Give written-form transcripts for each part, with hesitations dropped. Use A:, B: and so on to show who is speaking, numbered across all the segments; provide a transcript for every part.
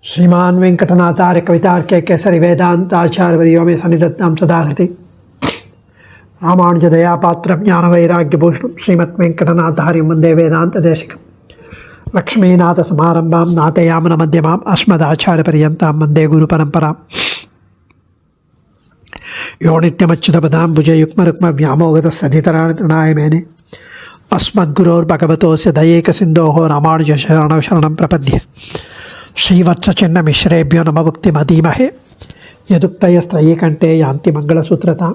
A: श्रीमान वेंकटनाथार्य कवितार्क्य केसरी वेदांताचार्यवर्यो मे सन्निधत्तां सदाहृति रामानुजदयापात्रं ज्ञानवैराग्यभूषणं श्रीमद्वेंकटनाथार्यं वन्दे वेदान्तदेशिकं लक्ष्मीनाथसमारम्भां नाथयामुनमध्यमाम् अस्मदाचार्यपर्यन्तां वन्दे गुरुपरम्पराम् यो नित्यमच्युतपदाम्बुजयुग्मरुक्मव्यामोगतस्तदितराणि मेने अस्मद्गुरोर्भगवतोऽस्य दयैकसिन्धोः रामानुजशरणं शरणं प्रपद्ये श्रीवत्सचिन्नमिश्रेभ्यो नमः भुक्तिमधीमहे यदुक्तयस्त्रयीकण्ठे यान्ति मङ्गलसूत्रतां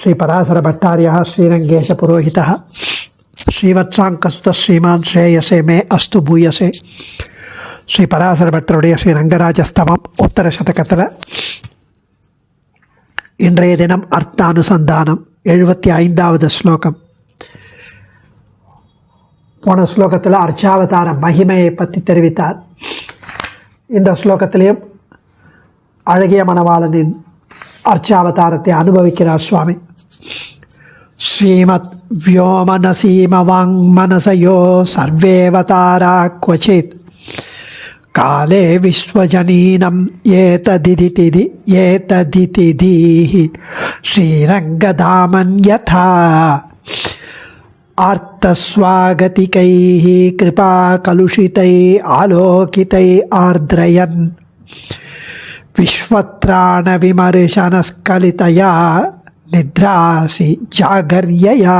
A: श्रीपराशरभट्टार्यः श्रीरङ्गेशपुरोहितः श्रीवत्साङ्कस्तः श्रीमान् श्रेयसे मे अस्तु भूयसे श्रीपराशरभट्टरुடைய ஸ்ரீரங்கராஜஸ்தவம் உத்தரசதகத்தில் இன்றைய தினம் அர்த்தானுசந்தானம் 75வது ஸ்லோகம். போன ஸ்லோகத்தில் அர்ச்சாவதார மகிமையை பற்றி தெரிவித்தார். இந்த ஸ்லோகத்திலையும் அழகிய மணவாளனின் அர்ச்சாவதாரத்தை அனுபவிக்கிறார் சுவாமி. ஸ்ரீமத் வியோமனசீம வாங்மனசயோ சர்வேவதாரா க்வசித் காலே விஸ்வஜனீனம் ஏததிதிதீஹி ஸ்ரீரங்கதாமன் யதா ஆர்த்தஸ்வாகதிகைः கிருபாகலுஷிதை ஆலோகிதை ஆர்த்ரயன் விஸ்வத்ராணவிமர்சனஸ்கலிதயா நித்ராசி ஜாகர்யயா.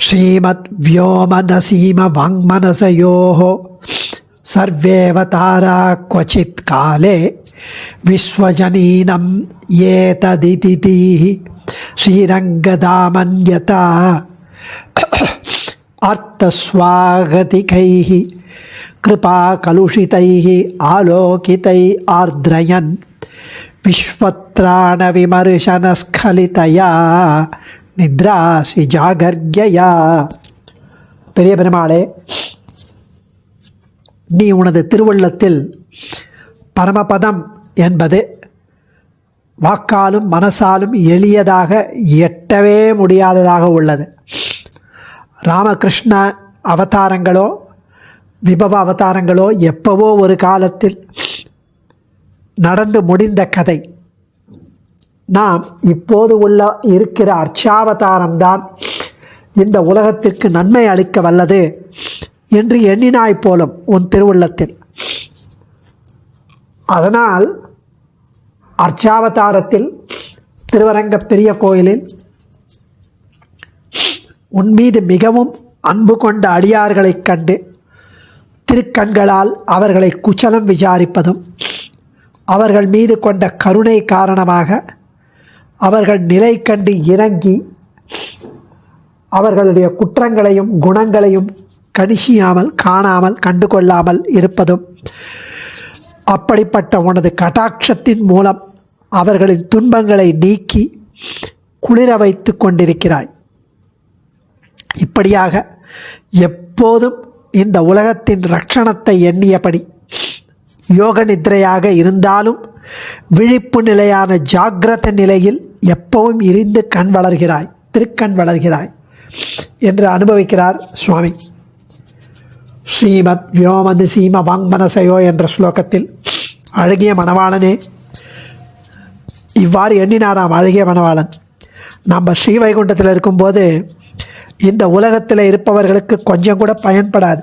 A: ஸ்ரீமத் வியோமனசீம வாங்மனசயோः சர்வேவதாரா க்வசித் காலே விஸ்வஜனீனம் ஏததிதிதீஹி ஸ்ரீரங்கதாமன் யதா அர்த்தஸ்வாகதிகைः கிருபாகலுஷிதைः ஆலோகிதை ஆர்த்ரயன் விஸ்வத்ராணவிமர்சனஸ்கலிதயா நித்ராசி ஜாகர்யயா. பெரிய பெருமாளே, நீ உனது திருவுள்ளத்தில் பரமபதம் என்பது வாக்காலும் மனசாலும் எளியதாக எட்டவே முடியாததாக உள்ளது. ராமகிருஷ்ண அவதாரங்களோ விபவ அவதாரங்களோ எப்பவோ ஒரு காலத்தில் நடந்து முடிந்த கதை. நாம் இப்போது இருக்கிற அர்ச்சாவதாரம்தான் இந்த உலகத்திற்கு நன்மை அளிக்க வல்லது என்று எண்ணினாய் போலும் உன் திருவுள்ளத்தில். அதனால் அர்ச்சாவதாரத்தில் திருவரங்க பெரிய கோயிலில் உன் மீது மிகவும் அன்பு கொண்ட அடியார்களைக் கண்டு திருக்கண்களால் அவர்களை குச்சலம் விசாரிப்பதும் அவர்கள் மீது கொண்ட கருணை காரணமாக அவர்கள் நிலை கண்டு இறங்கி அவர்களுடைய குற்றங்களையும் குணங்களையும் கணிசியாமல் காணாமல் கண்டு கொள்ளாமல் இருப்பதும், அப்படிப்பட்ட உனது கடாட்சத்தின் மூலம் அவர்களின் துன்பங்களை நீக்கி குளிர வைத்து கொண்டிருக்கிறாய். இப்படியாக எப்போதும் இந்த உலகத்தின் ரட்சணத்தை எண்ணியபடி யோக நித்ரையாக இருந்தாலும் விழிப்பு நிலையான ஜாகிரத நிலையில் எப்பவும் இருந்து கண் வளர்கிறாய், திருக்கண் வளர்கிறாய் என்று அனுபவிக்கிறார் சுவாமி. ஸ்ரீமத் வியோமனசீம வாங்மனசயோ என்ற ஸ்லோகத்தில் அழகிய மணவாளனே இவ்வாறு எண்ணினாராம். அழகிய மணவாளன், நம்ம ஸ்ரீவைகுண்டத்தில் இருக்கும்போது இந்த உலகத்தில் இருப்பவர்களுக்கு கொஞ்சம் கூட பயன்படாது.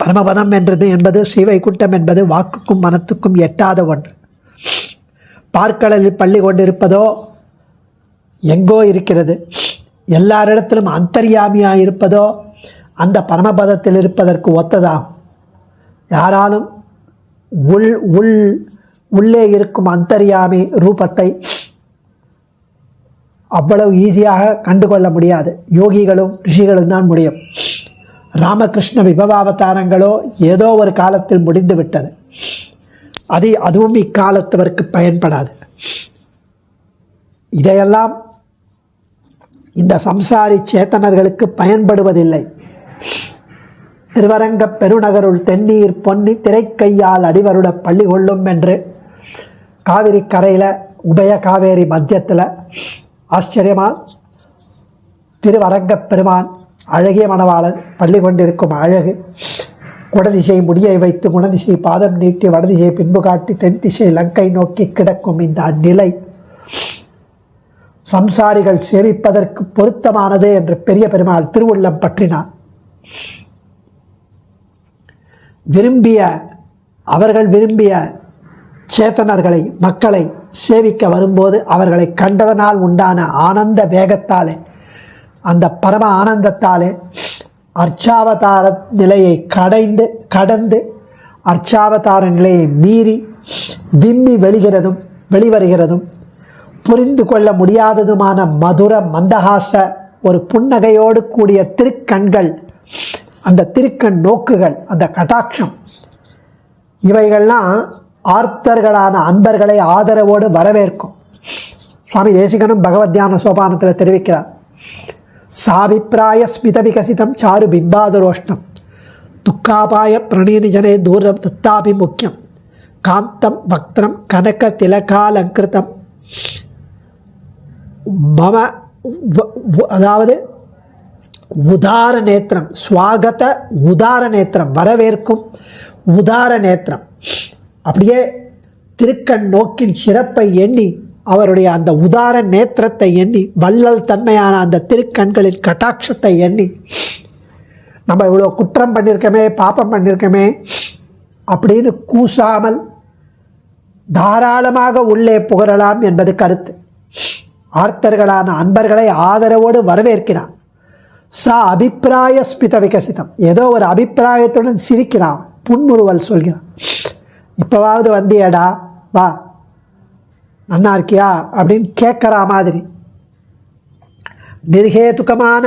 A: பரமபதம் என்பது ஸ்ரீவைகுண்டம் என்பது வாக்குக்கும் மனத்துக்கும் எட்டாத ஒன்று. பார்க்கடலில் பள்ளி கொண்டிருப்பதோ எங்கோ இருக்கிறது. எல்லாரிடத்திலும் அந்தர்யாமியாக இருப்பதோ அந்த பரமபதத்தில் இருப்பதற்கு ஒத்ததாகும். யாராலும் உள்ளே இருக்கும் அந்தர்யாமி ரூபத்தை அவ்வளவு ஈஸியாக கண்டுகொள்ள முடியாது. யோகிகளும் ரிஷிகளும் தான் முடியும். ராமகிருஷ்ண விபவாவதாரங்களோ ஏதோ ஒரு காலத்தில் முடிந்து விட்டது. அதுவும் இக்காலத்தவருக்கு பயன்படாது. இதையெல்லாம் இந்த சம்சாரி சேத்தனர்களுக்கு பயன்படுவதில்லை. திருவரங்க பெருநகருள் தென்னீர் பொன்னி திரைக்கையால் அடிவருட பள்ளி கொள்ளும் என்று காவிரி கரையில் உபய காவேரி மத்தியத்தில் ஆச்சரியமாக திருவரங்க பெருமான் அழகிய மணவாளன் பள்ளி கொண்டிருக்கும் அழகு, குடதிசை முடியை வைத்து குணதிசை பாதம் நீட்டி வடதிசை பின்பு காட்டி தென் திசை லங்கை நோக்கி கிடக்கும் இந்த அந்நிலை சம்சாரிகள் சேவிப்பதற்கு பொருத்தமானது என்று பெரிய பெருமாள் திருவுள்ளம் பற்றினார். அவர்கள் விரும்பிய சேத்தனர்களை, மக்களை சேவிக்க வரும்போது அவர்களை கண்டதனால் உண்டான ஆனந்த வேகத்தாலே, அந்த பரம ஆனந்தத்தாலே அர்ச்சாவதார நிலையை கடந்து அர்ச்சாவதார நிலையை மீறி விம்மி வெளிவருகிறதும் புரிந்து கொள்ள முடியாததுமான மதுர மந்தகாச ஒரு புன்னகையோடு கூடிய திருக்கண்கள், அந்த திருக்கண் நோக்குகள், அந்த கடாட்சம், இவைகள்லாம் ஆர்த்தர்களான அன்பர்களை ஆதரவோடு வரவேற்கும். சுவாமி தேசிகனும் பகவத்யான சோபானத்தில் தெரிவிக்கிறார். சாபிப்பிராய ஸ்மித விகசிதம் சாரு பிம்பாதுரோஷ்டம் துக்காபாய பிரணீனிஜனே தூரம் தத்தாபி முக்கியம் காந்தம் வக்திரம் கனக திலகாலங்கிருதம் மம, அதாவது உதார நேத்திரம், ஸ்வாகத உதார நேத்திரம், வரவேற்கும் உதார நேத்திரம். அப்படியே திருக்கண் நோக்கின் சிறப்பை எண்ணி, அவருடைய அந்த உதார நேத்திரத்தை எண்ணி, வள்ளல் தன்மையான அந்த திருக்கண்களின் கட்டாட்சத்தை எண்ணி, நம்ம இவ்வளோ குற்றம் பண்ணியிருக்கோமே, பாப்பம் பண்ணியிருக்கோமே அப்படின்னு கூசாமல் தாராளமாக உள்ளே புகழலாம் என்பது கருத்து. ஆர்த்தர்களான அன்பர்களை ஆதரவோடு வரவேற்கிறான். அபிப்பிராய ஸ்மித விகசிதம், ஏதோ ஒரு அபிப்பிராயத்துடன் சிரிக்கிறான், புன்முறுவல் சொல்கிறான். இப்போவாவது வந்தியடா, வா, நன்னா இருக்கியா அப்படின்னு கேட்குற மாதிரி நிர்ஹேதுகமான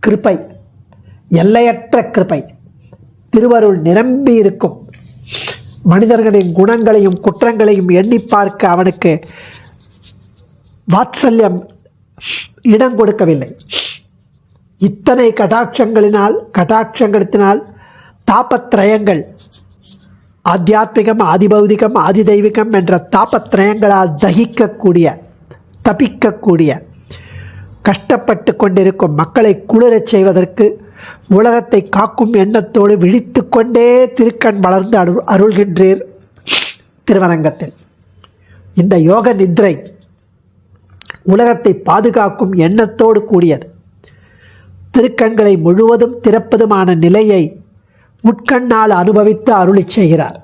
A: கிருப்பை, எல்லையற்ற கிருப்பை, திருவருள் நிரம்பி இருக்கும். மனிதர்களின் குணங்களையும் குற்றங்களையும் எண்ணி பார்க்க அவனுக்கு வாத்சல்யம் இடம் கொடுக்கவில்லை. இத்தனை கட்டாட்சங்களினால் தாபத்ரயங்கள், ஆத்தியாத்மிகம், ஆதிபௌதிகம், ஆதிதெய்வீகம் என்ற தாபத்ரயங்களால் தபிக்கக்கூடிய கஷ்டப்பட்டு கொண்டிருக்கும் மக்களை குளிரச் செய்வதற்கு உலகத்தை காக்கும் எண்ணத்தோடு விழித்து கொண்டே திருக்கண் வளர்ந்து அருள்கின்றீர் திருவரங்கத்தில். இந்த யோக நித்ரை உலகத்தை பாதுகாக்கும் எண்ணத்தோடு கூடியது. திருக்கண்களை முழுவதும் திறப்பதுமான நிலையை உட்கண்ணால் அனுபவித்து அருளி செய்கிறார்.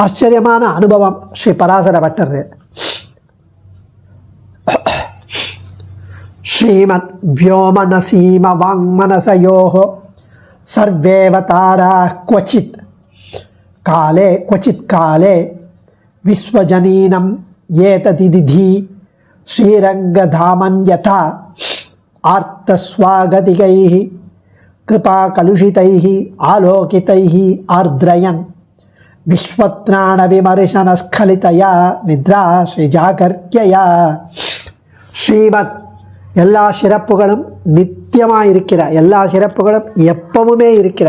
A: ஆச்சரியமான அனுபவம் ஸ்ரீ பராசர பட்டர். ஸ்ரீமத் வியோமனசீம வாங்மனசயோஹோ சர்வேவதாரா क्वचित् காலே விஸ்வஜனீனம் ஏததிதி ஸ்ரீரங்கதாமன் யதா ஆர்த்தஸ்வாகதிகைः கிருபாகலுஷிதைः ஆலோகிதைः ஆர்த்ரயன் விஸ்வத்ராணவிமர்சனஸ்கலிதயா நித்ரா ஸ்ரீஜாகர்த்யயா. ஸ்ரீமத் எல்லா சிறப்புகளும் நித்தியமாக இருக்கிற, எல்லா சிறப்புகளும் எப்பவுமே இருக்கிற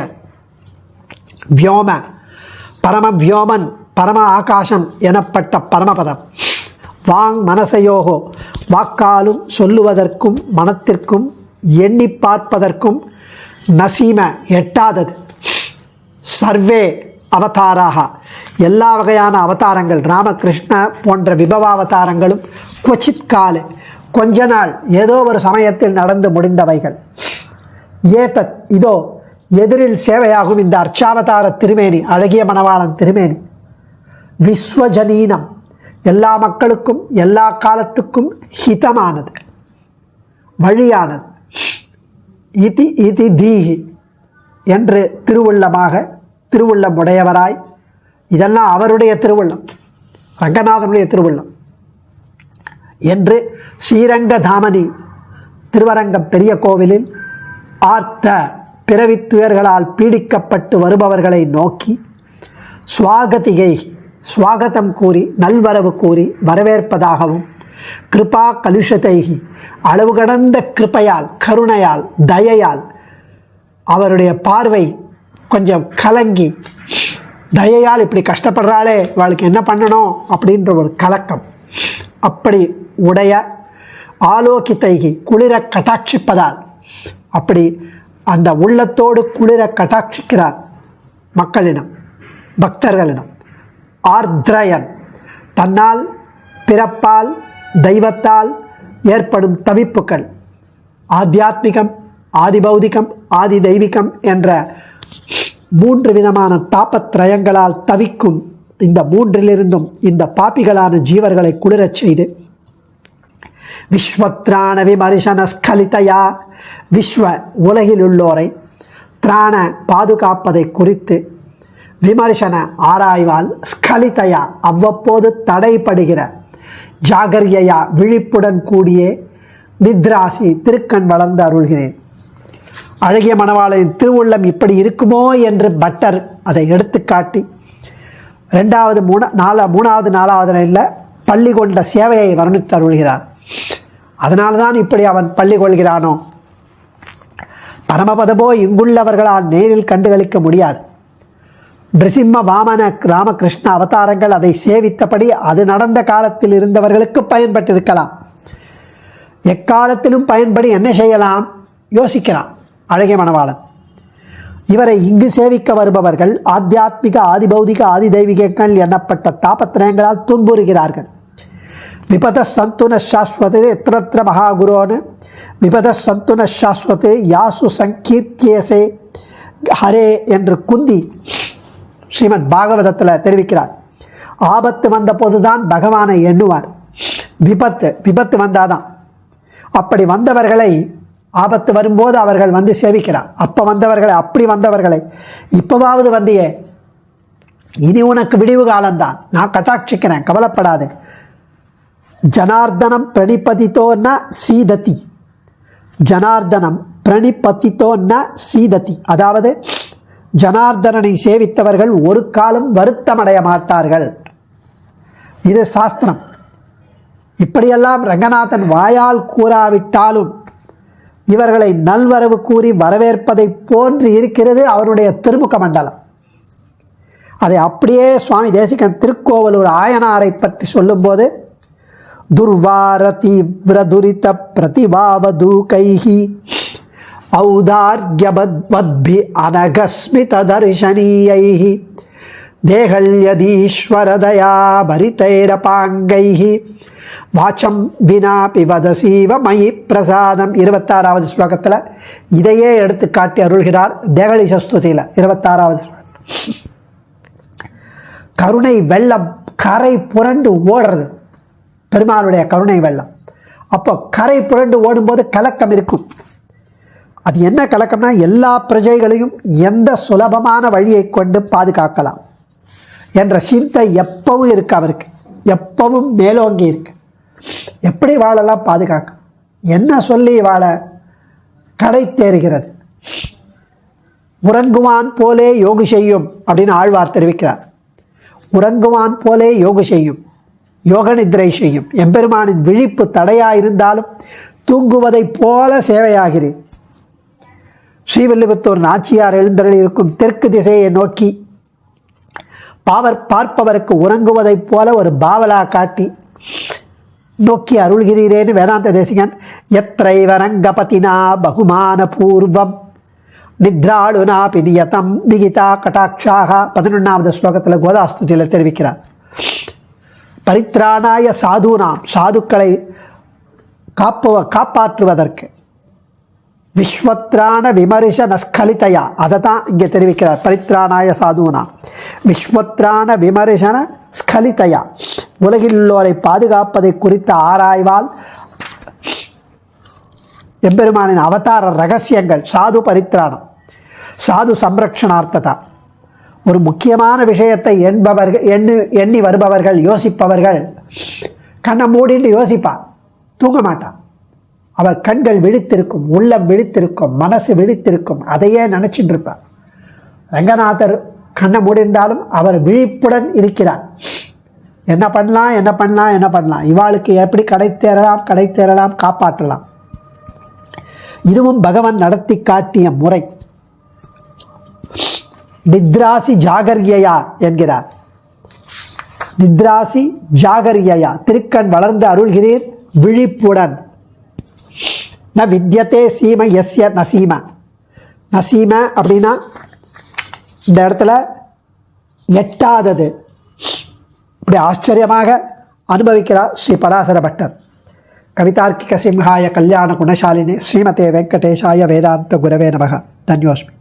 A: வியோம, பரம வியோமன், பரம ஆகாசம் எனப்பட்ட பரமபதம். வாங் மனசயோகோ, வாக்காலும் சொல்லுவதற்கும் மனத்திற்கும் எண்ணி பார்ப்பதற்கும் நசீம எட்டாதது. சர்வே அவதாராக, எல்லா வகையான அவதாரங்கள், ராமகிருஷ்ண போன்ற விபவாவதாரங்களும் குவச்சித் காலே, கொஞ்ச நாள் ஏதோ ஒரு சமயத்தில் நடந்து முடிந்தவைகள். ஏதத் இதோ எதிரில் சேவையாகும் இந்த அர்ச்சாவதார திருமேனி, அழகிய மணவாளன் திருமேனி. விஸ்வஜனீனம், எல்லா மக்களுக்கும் எல்லா காலத்துக்கும் ஹிதமானது, வழியானது. இதி தீஹி என்று திருவுள்ளம் உடையவராய், இதெல்லாம் அவருடைய திருவுள்ளம், ரங்கநாதனுடைய திருவுள்ளம் என்று ஸ்ரீரங்கதாமனி திருவரங்கம் பெரிய கோவிலில் ஆர்த்த பிறவித்துயர்களால் பீடிக்கப்பட்டு வருபவர்களை நோக்கி ஸ்வாகதிகை, ஸ்வாகதம் கூறி நல்வரவு கூறி வரவேற்பதாகவும், கிருபா கலுஷதைகி, அளவு கடந்த கிருப்பையால், கருணையால், தயையால், அவருடைய பார்வை கொஞ்சம் கலங்கி, தயையால் இப்படி கஷ்டப்படுறாளே அவளுக்கு என்ன பண்ணணும் அப்படின்ற ஒரு கலக்கம் அப்படி உடைய, ஆலோகிதைகி குளிர கட்டாட்சிப்பதால், அப்படி அந்த உள்ளத்தோடு குளிர கட்டாட்சிக்கிறார் மக்களிடம், பக்தர்களிடம். ஆர்திரயன் தன்னால், பிறப்பால், தெய்வத்தால் ஏற்படும் தவிப்புகள், ஆத்தியாத்மிகம், ஆதிபௌதிகம், ஆதி தெய்வீகம் என்ற 3 விதமான தாபத்ரயங்களால் தவிக்கும் இந்த 3லிருந்தும் இந்த பாப்பிகளான ஜீவர்களை குளிரச் செய்து விஸ்வத்ராண விமர்சன ஸ்கலிதையா, விஸ்வ உலகில் உள்ளோரை திராண பாதுகாப்பதை குறித்து, விமர்சன ஆராய்வால், ஸ்கலிதையா அவ்வப்போது தடைப்படுகிற, ஜாகர்யா விழிப்புடன் கூடிய, நித்ராசி திருக்கண் வளர்ந்து அருள்கிறேன். அழகிய மணவாளனின் திருவுள்ளம் இப்படி இருக்குமோ என்று பட்டர் அதை எடுத்துக்காட்டி 2வது 3வது 4வது நிலையில் பள்ளி கொண்ட சேவையை வர்ணித்து அருள்கிறார். அதனால்தான் இப்படி அவன் பள்ளி கொள்கிறானோ. பரமபதமோ இங்குள்ளவர்களால் நேரில் கண்டுகளிக்க முடியாது. நிருசிம்ம, வாமன, ராமகிருஷ்ண அவதாரங்கள் அதை சேவித்தபடி அது நடந்த காலத்தில் இருந்தவர்களுக்கு பயன்பட்டிருக்கலாம். எக்காலத்திலும் பயன்படி என்ன செய்யலாம் யோசிக்கிறான் அழகிய மணவாளன். இவரை இங்கு சேவிக்க வருபவர்கள் ஆத்தியாத்மிக, ஆதிபௌதிக, ஆதி தெய்வீகங்கள் எனப்பட்ட தாபத்திரயங்களால் துன்புறுகிறார்கள். விபத சந்துன சாஸ்வது எத்திரத்திர மகாகுரோன்னு விபத சந்துன சாஸ்வத்து யாசு சங்கீர்த்தியசே ஹரே என்று குந்தி ஸ்ரீமத் பாகவதத்தில் தெரிவிக்கிறார். ஆபத்து வந்த போதுதான் பகவானை எண்ணுவார். விபத்து வந்தாதான். அப்படி வந்தவர்களை, ஆபத்து வரும்போது அவர்கள் வந்து சேவிக்கிறார். அப்போ வந்தவர்களை, அப்படி வந்தவர்களை இப்போவாவது வந்தியே, இனி உனக்கு விடிவு காலம்தான், நான் கட்டாட்சிக்கிறேன், கவலைப்படாது. ஜனார்தனம் பிரணிபதித்தோன்ன சீததி, ஜனார்தனம் பிரணிபதித்தோன்ன சீததி, அதாவது ஜனார்தனனை சேவித்தவர்கள் ஒரு காலம் வருத்தமடைய மாட்டார்கள். இது சாஸ்திரம். இப்படியெல்லாம் ரங்கநாதன் வாயால் கூறாவிட்டாலும் இவர்களை நல்வரவு கூறி வரவேற்பதை போன்று இருக்கிறது அவருடைய திருமுக மண்டலம். அதை அப்படியே சுவாமி தேசிகன் திருக்கோவலூர் ஆயனாரை பற்றி சொல்லும்போது, துர்வார தீவிர துரித பிரதிபாவதூகைஹி ஔதார்யபத்பி அனகஸ்மித தர்ஷனீயைஹி தேகல்யதீஸ்வரதயா பரிதைரபாங்கைஹி வாச்சம் வினாபி வதசீவ மயி பிரசாதம். 26வது ஸ்லோகத்தில் இதையே எடுத்து காட்டி அருள்கிறார். தேகலிச ஸ்துதியில் 26வது ஸ்லோகம். கருணை வெள்ளம் கரை புரண்டு ஓடுறது, பெருமாளுடைய கருணை வெள்ளம். அப்போ கரை புரண்டு ஓடும்போது கலக்கம் இருக்கும். அது என்ன கலக்கம்னா, எல்லா பிரஜைகளையும் எந்த சுலபமான வழியை கொண்டு பாதுகாக்கலாம் என்ற சிந்தை எப்பவும் இருக்கு அவருக்கு, எப்பவும் மேலோங்கி இருக்கு. எப்படி வாழலாம், பாதுகாக்க என்ன சொல்லி வாழ கடை தேறுகிறது. உறங்குவான் போலே யோகு செய்யும் அப்படின்னு ஆழ்வார் தெரிவிக்கிறார். உறங்குவான் போலே யோகு செய்யும், யோக நித்ரை செய்யும். எம்பெருமானின் விழிப்பு தடையாயிருந்தாலும் தூங்குவதை போல சேவையாகிறேன். ஸ்ரீவில்லிபுத்தூர் நாச்சியார் எழுந்தருளியிருக்கும் தெற்கு திசையை நோக்கி பார்ப்பவருக்கு உறங்குவதைப் போல ஒரு பாவலா காட்டி நோக்கி அருள்கிறீரேன்னு வேதாந்த தேசிகன் எத்ரைவரங்கபதினா பகுமான பூர்வம் நித்ராளுனா பினியதம் விகிதா கட்டாட்சாக 11வது ஸ்லோகத்தில் கோதாஸ்துதியில் தெரிவிக்கிறார். பரித்ராணாய சாதுனாம், சாதுக்களை காப்பாற்றுவதற்கு, விஸ்வத்ராண விமர்சன ஸ்கலிதையா, அதை தான் இங்கே தெரிவிக்கிறார். பரித்ராணாய சாதுனா விஸ்வத்ராண விமர்சன ஸ்கலிதையா, உலகில் உள்ளோரை பாதுகாப்பதை குறித்த ஆராய்வால் எம்பெருமானின் அவதார ரகசியங்கள், சாது பரித்ராணம், சாது சம்ரக்ஷணார்த்ததா. ஒரு முக்கியமான விஷயத்தை எண்ணி வருபவர்கள், யோசிப்பவர்கள் கண்ணை மூடிட்டு யோசிப்பார், தூங்க மாட்டான். அவர் கண்கள் விழித்திருக்கும், உள்ளம் விழித்திருக்கும், மனசு விழித்திருக்கும், அதையே நினச்சிட்டு இருப்பார். ரங்கநாதர் கண்ணை மூடிஇருந்தாலும் அவர் விழிப்புடன் இருக்கிறார். என்ன பண்ணலாம், இவாளுக்கு எப்படி கடை தேரலாம், காப்பாற்றலாம். இதுவும் பகவான் நடத்தி காட்டிய முறை. நித்ராசி ஜாகர்யா என்கிறார். நித்ராசி ஜாகர்யா, திருக்கண் வளர்ந்து அருள்கிறீர் விழிப்புடன். ந வித்யத்தே சீம எஸ்ய நசீம. நசீம அப்படின்னா இந்த இடத்துல எட்டாதது. இப்படி ஆச்சரியமாக அனுபவிக்கிறார் ஸ்ரீ பராசர பட்டர். கவிதார்க்கிக சிம்ஹாய கல்யாண குணசாலினி ஸ்ரீமதே வெங்கடேஷாய வேதாந்த குரவே நமக. தன்யோஸ்மி.